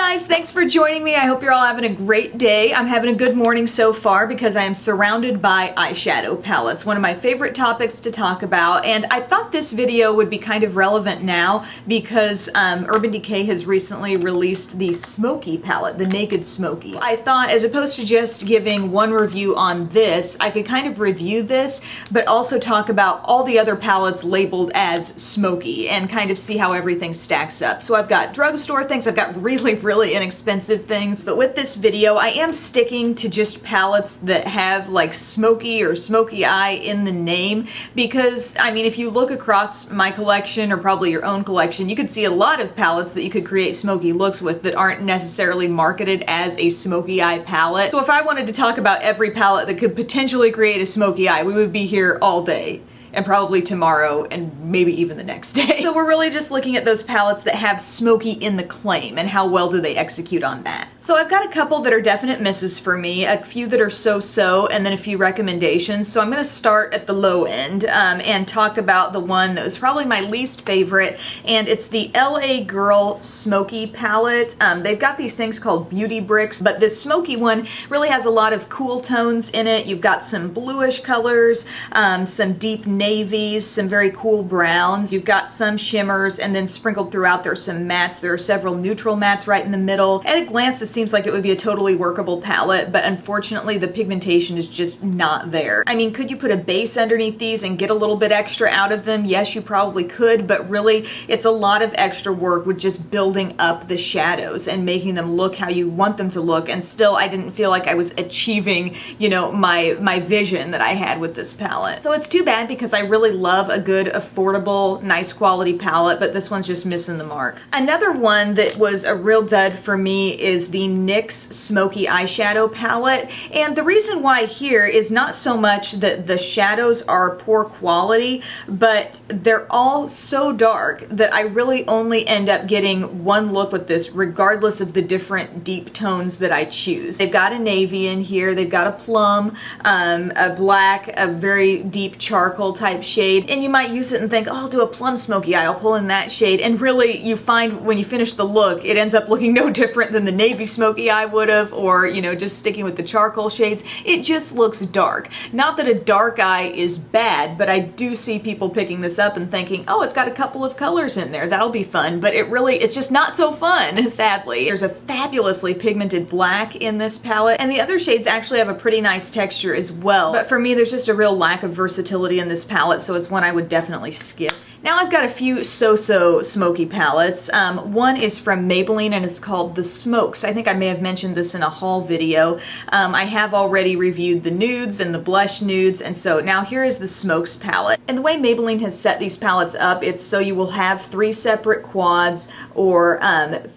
guys, thanks for joining me. I hope you're all having a great day. I'm having a good morning so far because I am surrounded by eyeshadow palettes, one of my favorite topics to talk about, and I thought this video would be kind of relevant now because Urban Decay has recently released the Smoky palette, the Naked Smoky. I thought as opposed to just giving one review on this, I could kind of review this, but also talk about all the other palettes labeled as Smoky and kind of see how everything stacks up. So I've got drugstore things, I've got really inexpensive things, but with this video I am sticking to just palettes that have like smoky or smoky eye in the name, because I mean if you look across my collection or probably your own collection, you could see a lot of palettes that you could create smoky looks with that aren't necessarily marketed as a smoky eye palette. So if I wanted to talk about every palette that could potentially create a smoky eye, we would be here all day. And probably tomorrow and maybe even the next day. So we're really just looking at those palettes that have smoky in the claim and how well do they execute on that. So I've got a couple that are definite misses for me, a few that are so-so, and then a few recommendations. So I'm gonna start at the low end and talk about the one that was probably my least favorite, and it's the LA Girl Smoky palette. They've got these things called beauty bricks, but this smoky one really has a lot of cool tones in it. You've got some bluish colors, some deep navies, some very cool browns. You've got some shimmers, and then sprinkled throughout there's some mattes. There are several neutral mattes right in the middle. At a glance it seems like it would be a totally workable palette, but unfortunately the pigmentation is just not there. I mean, could you put a base underneath these and get a little bit extra out of them? Yes, you probably could, but really it's a lot of extra work with just building up the shadows and making them look how you want them to look, and still I didn't feel like I was achieving, you know, my vision that I had with this palette. So it's too bad because I really love a good, affordable, nice quality palette, but this one's just missing the mark. Another one that was a real dud for me is the NYX Smoky Eyeshadow Palette, and the reason why here is not so much that the shadows are poor quality, but they're all so dark that I really only end up getting one look with this regardless of the different deep tones that I choose. They've got a navy in here, they've got a plum, a black, a very deep charcoal type shade, and you might use it and think, oh, I'll do a plum smoky eye, I'll pull in that shade, and really you find when you finish the look it ends up looking no different than the navy smoky eye would have, or you know, just sticking with the charcoal shades. It just looks dark. Not that a dark eye is bad, but I do see people picking this up and thinking, oh, it's got a couple of colors in there, that'll be fun, but it's just not so fun, sadly. There's a fabulously pigmented black in this palette, and the other shades actually have a pretty nice texture as well, but for me there's just a real lack of versatility in this palette, so it's one I would definitely skip. Now I've got a few so-so smoky palettes. One is from Maybelline and it's called The Smokes. I think I may have mentioned this in a haul video. I have already reviewed the nudes and the blush nudes, and so now here is the Smokes palette. And the way Maybelline has set these palettes up, it's so you will have 3 separate quads or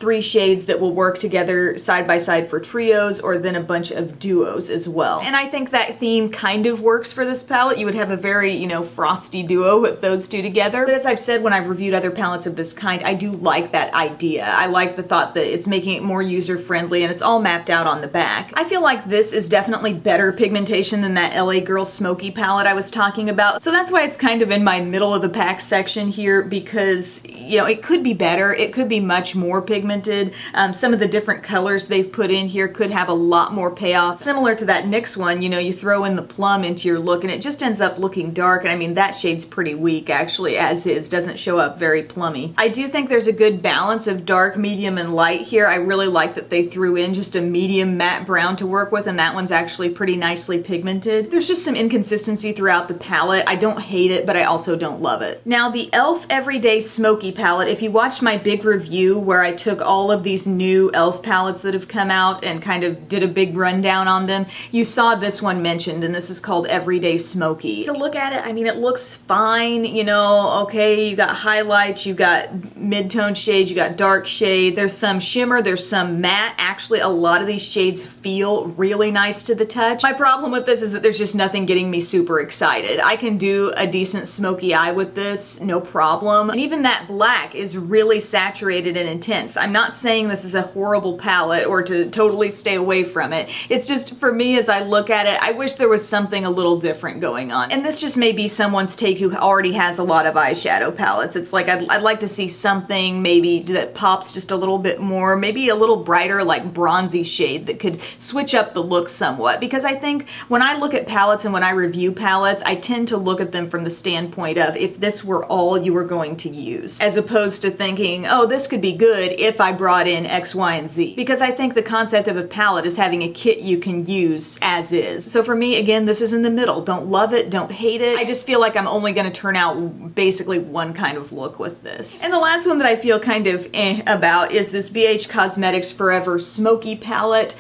3 shades that will work together side by side for trios, or then a bunch of duos as well. And I think that theme kind of works for this palette. You would have a very, you know, frosty duo with those two together. But as I've said when I've reviewed other palettes of this kind, I do like that idea. I like the thought that it's making it more user-friendly and it's all mapped out on the back. I feel like this is definitely better pigmentation than that LA Girl Smoky palette I was talking about. So that's why it's kind of in my middle of the pack section here, because, you know, it could be better. It could be much more pigmented. Some of the different colors they've put in here could have a lot more payoff. Similar to that NYX one, you know, you throw in the plum into your look and it just ends up looking dark, and I mean that shade's pretty weak actually as is, doesn't show up very plummy. I do think there's a good balance of dark, medium, and light here. I really like that they threw in just a medium matte brown to work with, and that one's actually pretty nicely pigmented. There's just some inconsistency throughout the palette. I don't hate it, but I also don't love it. Now the e.l.f. Everyday Smoky palette, if you watched my big review where I took all of these new e.l.f. palettes that have come out and kind of did a big rundown on them, you saw this one mentioned, and this is called Everyday Smoky. To look at it, I mean, it looks fine, you know, okay, you got highlights, you got mid-tone shades, you got dark shades, there's some shimmer, there's some matte. Actually, a lot of these shades feel really nice to the touch. My problem with this is that there's just nothing getting me super excited. I can do a decent smoky eye with this, no problem. And even that black is really saturated and intense. I'm not saying this is a horrible palette or to totally stay away from it. It's just, for me, as I look at it, I wish there was something a little different going on. And this just may be someone's take who already has a lot of eyeshadow eyeshadow palettes. It's like I'd like to see something maybe that pops just a little bit more, maybe a little brighter, like bronzy shade that could switch up the look somewhat. Because I think when I look at palettes and when I review palettes, I tend to look at them from the standpoint of if this were all you were going to use, as opposed to thinking, oh, this could be good if I brought in X, Y, and Z. Because I think the concept of a palette is having a kit you can use as is. So for me, again, this is in the middle. Don't love it, don't hate it. I just feel like I'm only going to turn out basically one kind of look with this. And the last one that I feel kind of about is this BH Cosmetics Forever Smoky palette.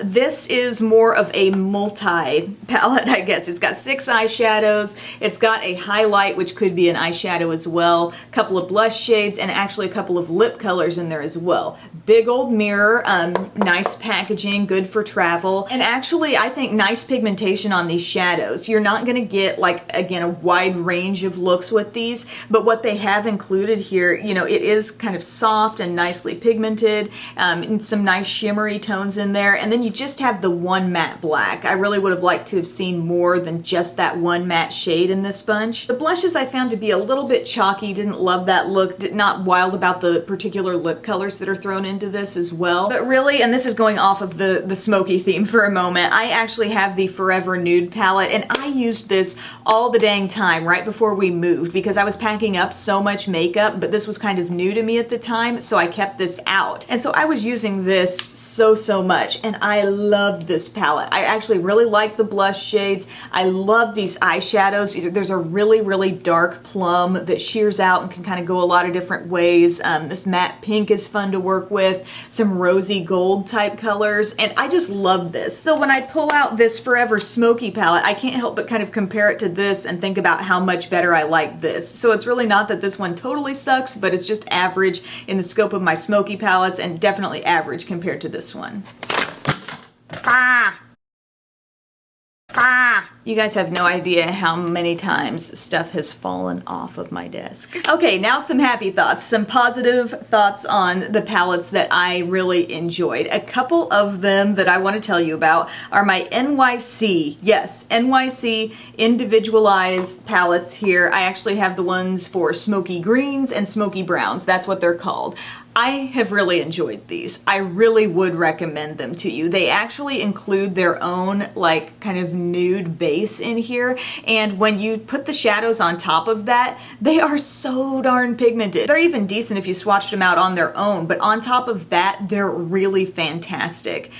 This is more of a multi-palette, I guess. It's got 6 eyeshadows. It's got a highlight, which could be an eyeshadow as well, a couple of blush shades, and actually a couple of lip colors in there as well. Big old mirror, nice packaging, good for travel, and actually I think nice pigmentation on these shadows. You're not going to get, like, again, a wide range of looks with these, but what they have included here, you know, it is kind of soft and nicely pigmented, and some nice shimmery tones in there, and then you just have the one matte black. I really would have liked to have seen more than just that one matte shade in this bunch. The blushes I found to be a little bit chalky, didn't love that look, not wild about the particular lip colors that are thrown into this as well. But really, and this is going off of the smoky theme for a moment, I actually have the Forever Nude palette, and I used this all the dang time right before we moved because I was packing up so much makeup, but this was kind of new to me at the time, so I kept this out. And so I was using this so much, and I loved this palette. I actually really like the blush shades. I love these eyeshadows. There's a really dark plum that shears out and can kind of go a lot of different ways. This matte pink is fun to work with, some rosy gold type colors, and I just love this. So when I pull out this Forever Smoky palette, I can't help but kind of compare it to this and think about how much better I like this. So it's really not that this one totally sucks, but it's just average in the scope of my smoky palettes, and definitely average compared to this one. You guys have no idea how many times stuff has fallen off of my desk. Okay, now some happy thoughts, some positive thoughts on the palettes that I really enjoyed. A couple of them that I want to tell you about are my NYC, yes, NYC individualized palettes here. I actually have the ones for smoky greens and smoky browns. That's what they're called. I have really enjoyed these. I really would recommend them to you. They actually include their own, like, kind of nude base in here, and when you put the shadows on top of that, they are so darn pigmented. They're even decent if you swatched them out on their own, but on top of that, they're really fantastic.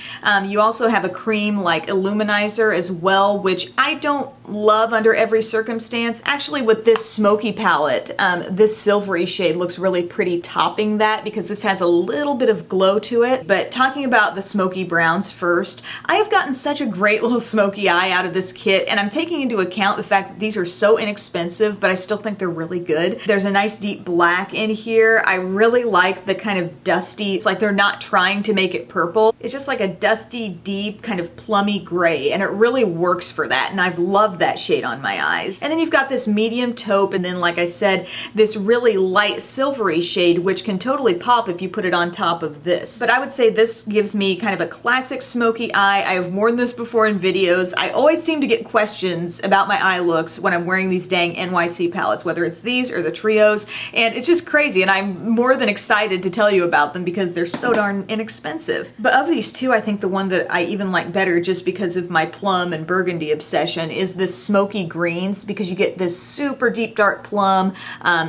You also have a cream, like, illuminizer as well, which I don't love under every circumstance. Actually, with this smoky palette, this silvery shade looks really pretty topping that because this has a little bit of glow to it. But talking about the smoky browns first, I have gotten such a great little smoky eye out of this kit, and I'm taking into account the fact that these are so inexpensive, but I still think they're really good. There's a nice deep black in here. I really like the kind of dusty, it's like they're not trying to make it purple. It's just like a dusty, deep, kind of plummy gray, and it really works for that, and I've loved that shade on my eyes. And then you've got this medium taupe, and then, like I said, this really light silvery shade, which can totally pop if you put it on top of this. But I would say this gives me kind of a classic smoky eye. I have worn this before in videos. I always seem to get questions about my eye looks when I'm wearing these dang NYC palettes, whether it's these or the trios, and it's just crazy, and I'm more than excited to tell you about them because they're so darn inexpensive. But of these two, I think the one that I even like better, just because of my plum and burgundy obsession, is this smoky greens, because you get this super deep dark plum,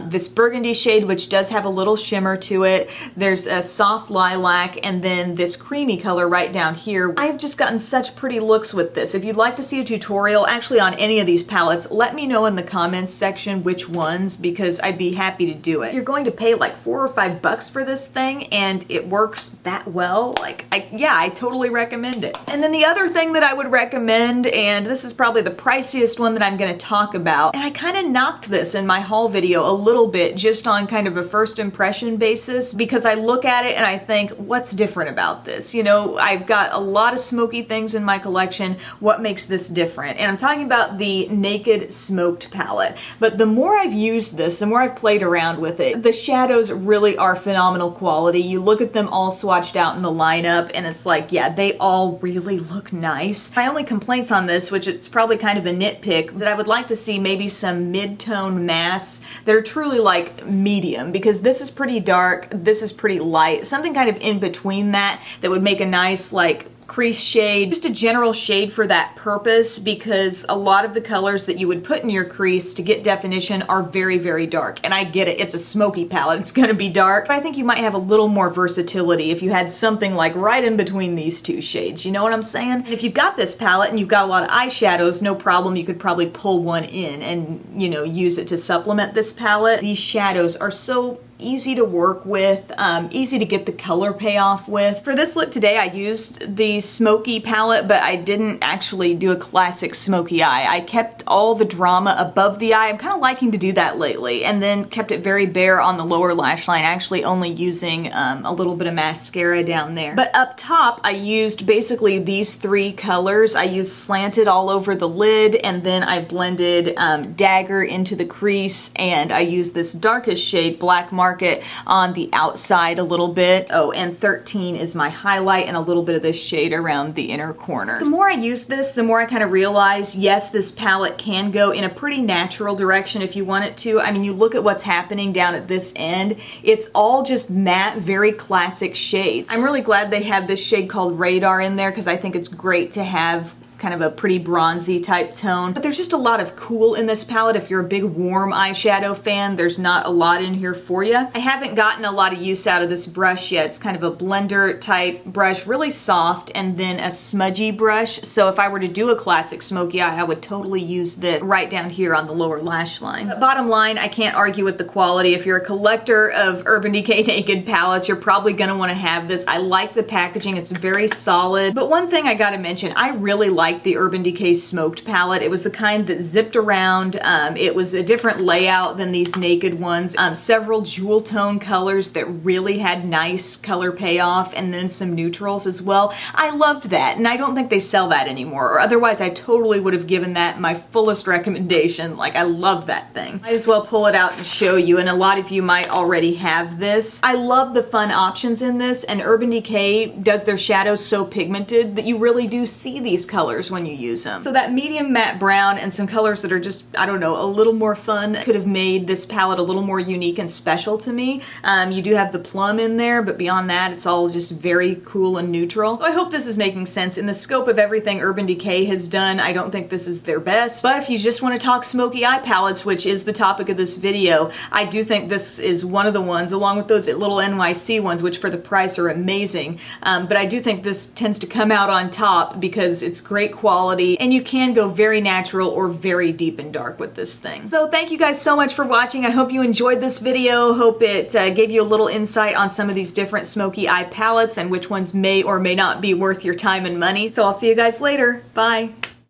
this burgundy shade, which does have a little shimmer to it. There's a soft lilac, and then this creamy color right down here. I've just gotten such pretty looks with this. If you'd like to see a tutorial actually on any of these palettes, let me know in the comments section which ones, because I'd be happy to do it. You're going to pay like $4 or $5 for this thing, and it works that well. Like, I totally recommend it. And then the other thing that I would recommend, and this is probably the priciest one that I'm going to talk about, and I kind of knocked this in my haul video a little bit just on kind of a first impression basis, because I look at it and I think, what's different about this? You know, I've got a lot of smoky things in my collection. What makes this different? And I'm talking about the Naked Smoked palette. But the more I've used this, the more I've played around with it, the shadows really are phenomenal quality. You look at them all swatched out in the lineup and it's like, yeah, they all really look nice. My only complaints on this, which it's probably kind of a nitpick, is that I would like to see maybe some mid-tone mattes that are truly like medium, because this is pretty dark, this is pretty light. Something kind of in between that would make a nice like crease shade, just a general shade for that purpose, because a lot of the colors that you would put in your crease to get definition are very, very dark. And I get it, it's a smoky palette, it's gonna be dark, but I think you might have a little more versatility if you had something like right in between these two shades, you know what I'm saying? And if you've got this palette and you've got a lot of eyeshadows, no problem, you could probably pull one in and, you know, use it to supplement this palette. These shadows are so easy to work with, easy to get the color payoff with. For this look today, I used the Smoky palette, but I didn't actually do a classic smoky eye. I kept all the drama above the eye. I'm kind of liking to do that lately, and then kept it very bare on the lower lash line, actually only using a little bit of mascara down there. But up top, I used basically these three colors. I used Slanted all over the lid, and then I blended Dagger into the crease, and I used this darkest shade, Black Market, on the outside a little bit. Oh, and 13 is my highlight, and a little bit of this shade around the inner corner. The more I use this, the more I kind of realize, yes, this palette can go in a pretty natural direction if you want it to. I mean, you look at what's happening down at this end, it's all just matte, very classic shades. I'm really glad they have this shade called Radar in there, because I think it's great to have kind of a pretty bronzy type tone. But there's just a lot of cool in this palette. If you're a big warm eyeshadow fan, there's not a lot in here for you. I haven't gotten a lot of use out of this brush yet. It's kind of a blender type brush, really soft, and then a smudgy brush. So if I were to do a classic smoky eye, I would totally use this right down here on the lower lash line. But bottom line, I can't argue with the quality. If you're a collector of Urban Decay Naked palettes, you're probably gonna wanna have this. I like the packaging, it's very solid. But one thing I gotta mention, I really like the Urban Decay Smoked palette. It was the kind that zipped around. It was a different layout than these Naked ones. Several jewel tone colors that really had nice color payoff, and then some neutrals as well. I loved that, and I don't think they sell that anymore, or otherwise I totally would have given that my fullest recommendation. Like, I love that thing. Might as well pull it out and show you, and a lot of you might already have this. I love the fun options in this, and Urban Decay does their shadows so pigmented that you really do see these colors when you use them. So that medium matte brown and some colors that are just, I don't know, a little more fun could have made this palette a little more unique and special to me. You do have the plum in there, but beyond that, it's all just very cool and neutral. So I hope this is making sense. In the scope of everything Urban Decay has done, I don't think this is their best. But if you just want to talk smoky eye palettes, which is the topic of this video, I do think this is one of the ones, along with those little NYC ones, which for the price are amazing. But I do think this tends to come out on top because it's great quality, and you can go very natural or very deep and dark with this thing. So thank you guys so much for watching. I hope you enjoyed this video. Hope it gave you a little insight on some of these different smoky eye palettes and which ones may or may not be worth your time and money. So I'll see you guys later. Bye.